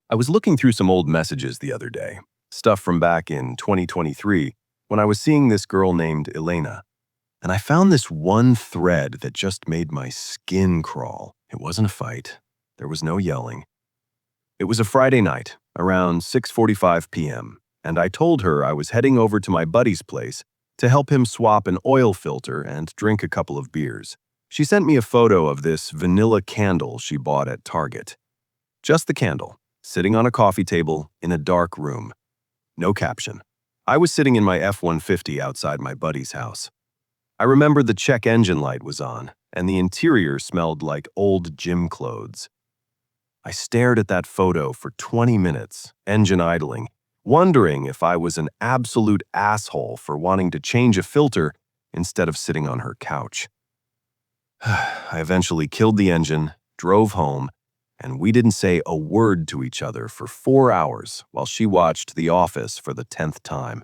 I was looking through some old messages the other day, stuff from back in 2023, when I was seeing this girl named Elena, and I found this one thread that just made my skin crawl. It wasn't a fight. There was no yelling. It was a Friday night, around 6:45 p.m., and I told her I was heading over to my buddy's place to help him swap an oil filter and drink a couple of beers. She sent me a photo of this vanilla candle she bought at Target. Just the candle, sitting on a coffee table in a dark room. No caption. I was sitting in my F-150 outside my buddy's house. I remember the check engine light was on, and the interior smelled like old gym clothes. I stared at that photo for 20 minutes, engine idling, wondering if I was an absolute asshole for wanting to change a filter instead of sitting on her couch. I eventually killed the engine, drove home, and we didn't say a word to each other for 4 hours while she watched The Office for the 10th time.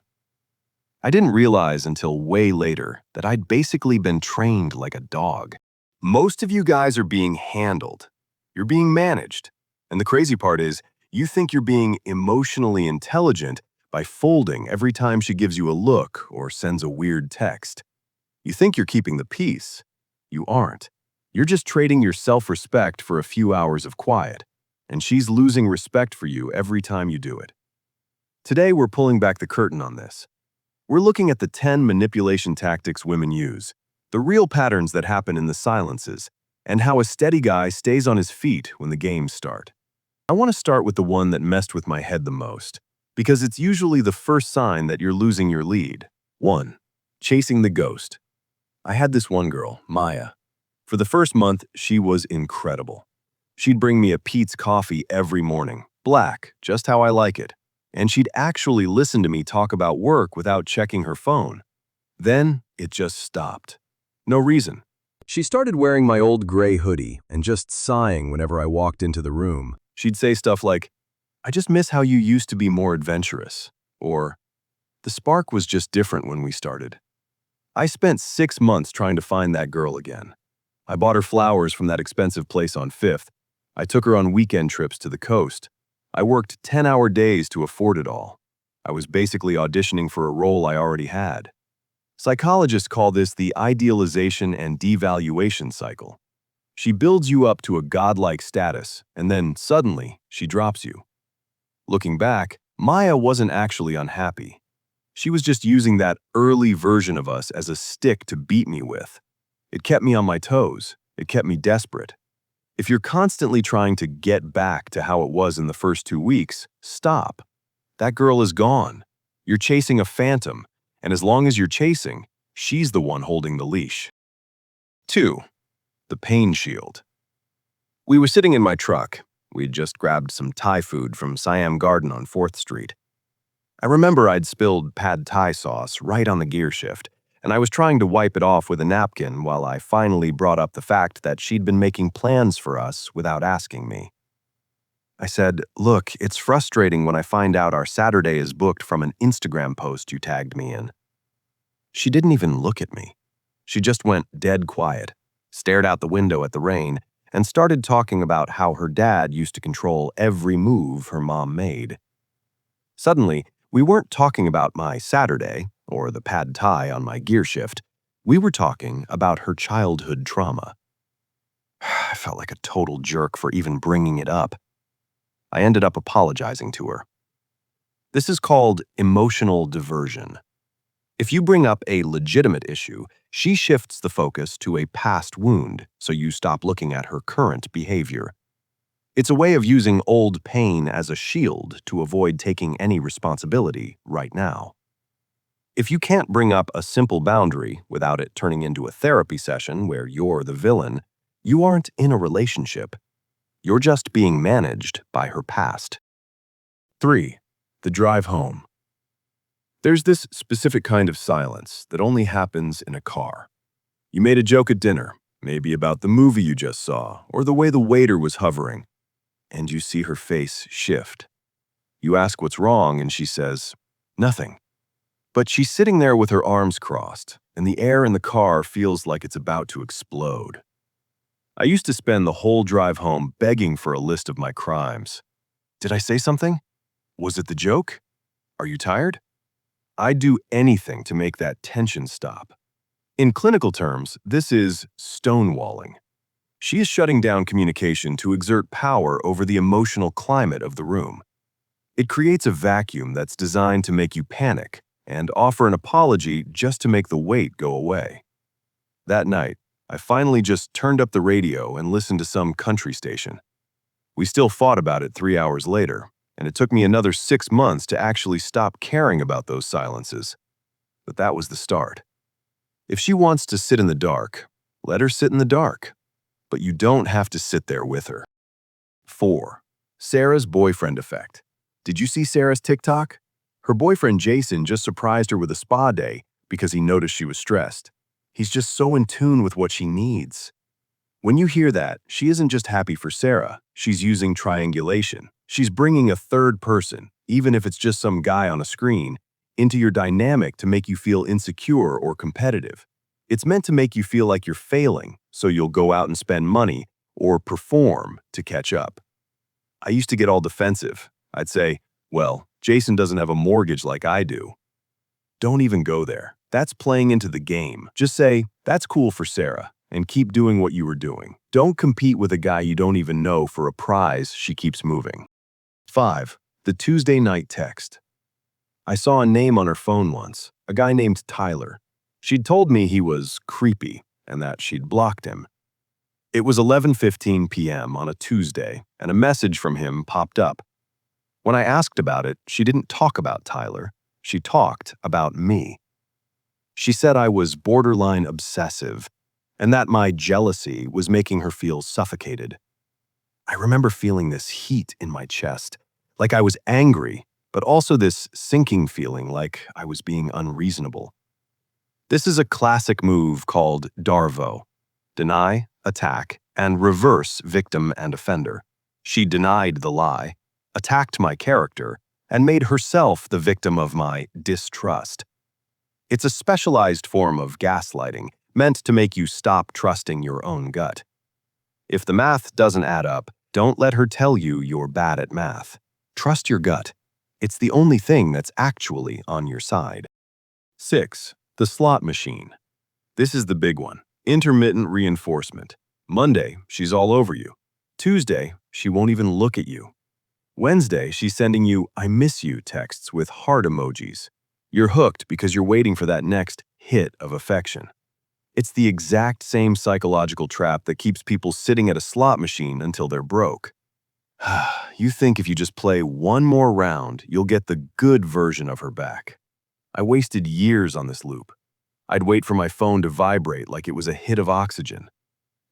I didn't realize until way later that I'd basically been trained like a dog. Most of you guys are being handled. You're being managed. And the crazy part is, you think you're being emotionally intelligent by folding every time she gives you a look or sends a weird text. You think you're keeping the peace. You aren't. You're just trading your self-respect for a few hours of quiet, and she's losing respect for you every time you do it. Today, we're pulling back the curtain on this. We're looking at the 10 manipulation tactics women use, the real patterns that happen in the silences, and how a steady guy stays on his feet when the games start. I want to start with the one that messed with my head the most, because it's usually the first sign that you're losing your lead. 1. Chasing the ghost. I had this one girl, Maya. For the first month, she was incredible. She'd bring me a Peet's coffee every morning, black, just how I like it, and she'd actually listen to me talk about work without checking her phone. Then, it just stopped. No reason. She started wearing my old gray hoodie and just sighing whenever I walked into the room. She'd say stuff like, "I just miss how you used to be more adventurous," or, "The spark was just different when we started." I spent 6 months trying to find that girl again. I bought her flowers from that expensive place on 5th. I took her on weekend trips to the coast. I worked 10-hour days to afford it all. I was basically auditioning for a role I already had. Psychologists call this the idealization and devaluation cycle. She builds you up to a godlike status, and then suddenly, she drops you. Looking back, Maya wasn't actually unhappy. She was just using that early version of us as a stick to beat me with. It kept me on my toes. It kept me desperate. If you're constantly trying to get back to how it was in the first 2 weeks, stop. That girl is gone. You're chasing a phantom, and as long as you're chasing, she's the one holding the leash. 2. The pain shield. We were sitting in my truck. We'd just grabbed some Thai food from Siam Garden on 4th Street. I remember I'd spilled pad Thai sauce right on the gear shift, and I was trying to wipe it off with a napkin while I finally brought up the fact that she'd been making plans for us without asking me. I said, "Look, it's frustrating when I find out our Saturday is booked from an Instagram post you tagged me in." She didn't even look at me. She just went dead quiet, stared out the window at the rain, and started talking about how her dad used to control every move her mom made. Suddenly, we weren't talking about my Saturday or the pad Thai on my gear shift. We were talking about her childhood trauma. I felt like a total jerk for even bringing it up. I ended up apologizing to her. This is called emotional diversion. If you bring up a legitimate issue, she shifts the focus to a past wound, so you stop looking at her current behavior. It's a way of using old pain as a shield to avoid taking any responsibility right now. If you can't bring up a simple boundary without it turning into a therapy session where you're the villain, you aren't in a relationship. You're just being managed by her past. 3. The drive home. There's this specific kind of silence that only happens in a car. You made a joke at dinner, maybe about the movie you just saw or the way the waiter was hovering, and you see her face shift. You ask what's wrong, and she says, "Nothing." But she's sitting there with her arms crossed, and the air in the car feels like it's about to explode. I used to spend the whole drive home begging for a list of my crimes. Did I say something? Was it the joke? Are you tired? I'd do anything to make that tension stop. In clinical terms, this is stonewalling. She is shutting down communication to exert power over the emotional climate of the room. It creates a vacuum that's designed to make you panic and offer an apology just to make the weight go away. That night, I finally just turned up the radio and listened to some country station. We still fought about it 3 hours later, and it took me another 6 months to actually stop caring about those silences. But that was the start. If she wants to sit in the dark, let her sit in the dark. But you don't have to sit there with her. 4. Sarah's boyfriend effect. Did you see Sarah's TikTok? Her boyfriend Jason just surprised her with a spa day because he noticed she was stressed. He's just so in tune with what she needs. When you hear that, she isn't just happy for Sarah, she's using triangulation. She's bringing a third person, even if it's just some guy on a screen, into your dynamic to make you feel insecure or competitive. It's meant to make you feel like you're failing, so you'll go out and spend money or perform to catch up. I used to get all defensive. I'd say, well, Jason doesn't have a mortgage like I do. Don't even go there. That's playing into the game. Just say, that's cool for Sarah, and keep doing what you were doing. Don't compete with a guy you don't even know for a prize she keeps moving. 5. The Tuesday night text. I saw a name on her phone once, a guy named Tyler. She'd told me he was creepy and that she'd blocked him. It was 11:15 p.m. on a Tuesday, and a message from him popped up. When I asked about it, she didn't talk about Tyler. She talked about me. She said I was borderline obsessive, and that my jealousy was making her feel suffocated. I remember feeling this heat in my chest, like I was angry, but also this sinking feeling like I was being unreasonable. This is a classic move called DARVO: deny, attack, and reverse victim and offender. She denied the lie, attacked my character, and made herself the victim of my distrust. It's a specialized form of gaslighting meant to make you stop trusting your own gut. If the math doesn't add up, don't let her tell you you're bad at math. Trust your gut. It's the only thing that's actually on your side. 6. The slot machine. This is the big one. Intermittent reinforcement. Monday, she's all over you. Tuesday, she won't even look at you. Wednesday, she's sending you "I miss you" texts with heart emojis. You're hooked because you're waiting for that next hit of affection. It's the exact same psychological trap that keeps people sitting at a slot machine until they're broke. You think if you just play one more round, you'll get the good version of her back. I wasted years on this loop. I'd wait for my phone to vibrate like it was a hit of oxygen.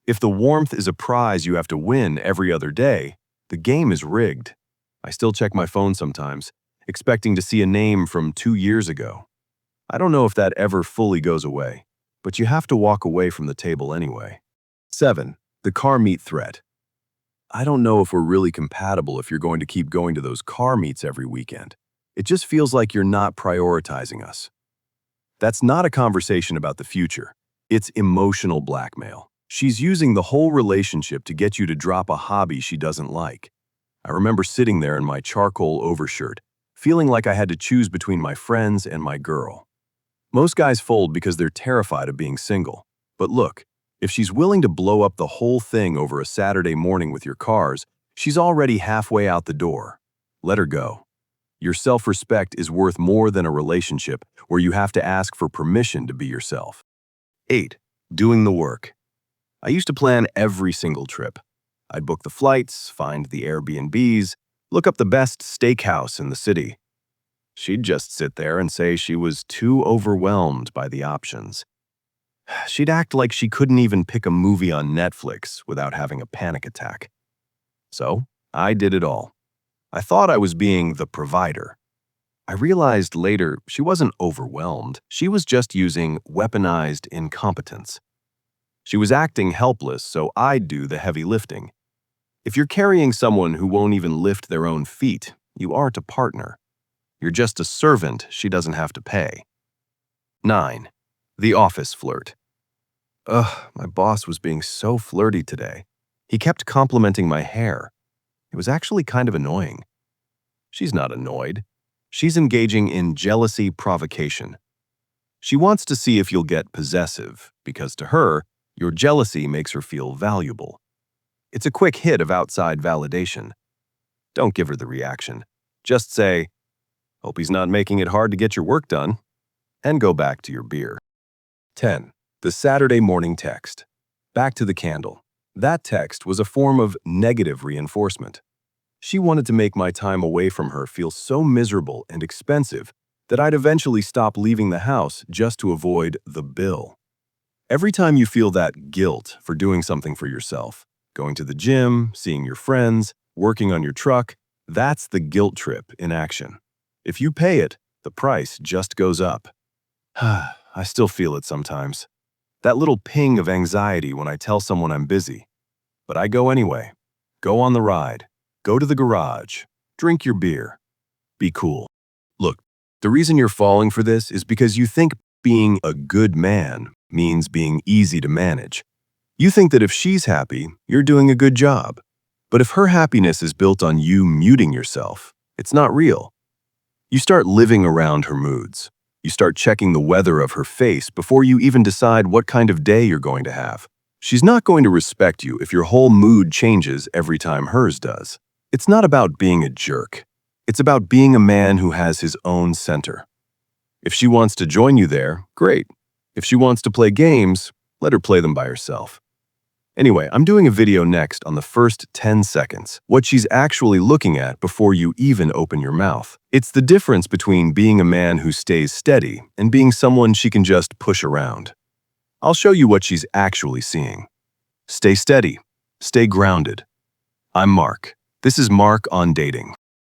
If the warmth is a prize you have to win every other day, the game is rigged. I still check my phone sometimes, expecting to see a name from 2 years ago. I don't know if that ever fully goes away, but you have to walk away from the table anyway. 7. The car meet threat. I don't know if we're really compatible if you're going to keep going to those car meets every weekend. It just feels like you're not prioritizing us. That's not a conversation about the future. It's emotional blackmail. She's using the whole relationship to get you to drop a hobby she doesn't like. I remember sitting there in my charcoal overshirt, feeling like I had to choose between my friends and my girl. Most guys fold because they're terrified of being single. But look, if she's willing to blow up the whole thing over a Saturday morning with your cars, she's already halfway out the door. Let her go. Your self-respect is worth more than a relationship where you have to ask for permission to be yourself. 8. Doing the work. I used to plan every single trip. I'd book the flights, find the Airbnbs, look up the best steakhouse in the city. She'd just sit there and say she was too overwhelmed by the options. She'd act like she couldn't even pick a movie on Netflix without having a panic attack. So, I did it all. I thought I was being the provider. I realized later she wasn't overwhelmed. She was just using weaponized incompetence. She was acting helpless, so I'd do the heavy lifting. If you're carrying someone who won't even lift their own feet, you aren't a partner. You're just a servant she doesn't have to pay. 9. The office flirt. My boss was being so flirty today. He kept complimenting my hair. It was actually kind of annoying. She's not annoyed. She's engaging in jealousy provocation. She wants to see if you'll get possessive, because to her, your jealousy makes her feel valuable. It's a quick hit of outside validation. Don't give her the reaction. Just say, "Hope he's not making it hard to get your work done," and go back to your beer. 10. The Saturday morning text. Back to the candle. That text was a form of negative reinforcement. She wanted to make my time away from her feel so miserable and expensive that I'd eventually stop leaving the house just to avoid the bill. Every time you feel that guilt for doing something for yourself, going to the gym, seeing your friends, working on your truck, that's the guilt trip in action. If you pay it, the price just goes up. I still feel it sometimes. That little ping of anxiety when I tell someone I'm busy. But I go anyway. Go on the ride. Go to the garage. Drink your beer. Be cool. Look, the reason you're falling for this is because you think being a good man means being easy to manage. You think that if she's happy, you're doing a good job. But if her happiness is built on you muting yourself, it's not real. You start living around her moods. You start checking the weather of her face before you even decide what kind of day you're going to have. She's not going to respect you if your whole mood changes every time hers does. It's not about being a jerk. It's about being a man who has his own center. If she wants to join you there, great. If she wants to play games, let her play them by herself. Anyway, I'm doing a video next on the first 10 seconds, what she's actually looking at before you even open your mouth. It's the difference between being a man who stays steady and being someone she can just push around. I'll show you what she's actually seeing. Stay steady. Stay grounded. I'm Mark. This is Mark on Dating.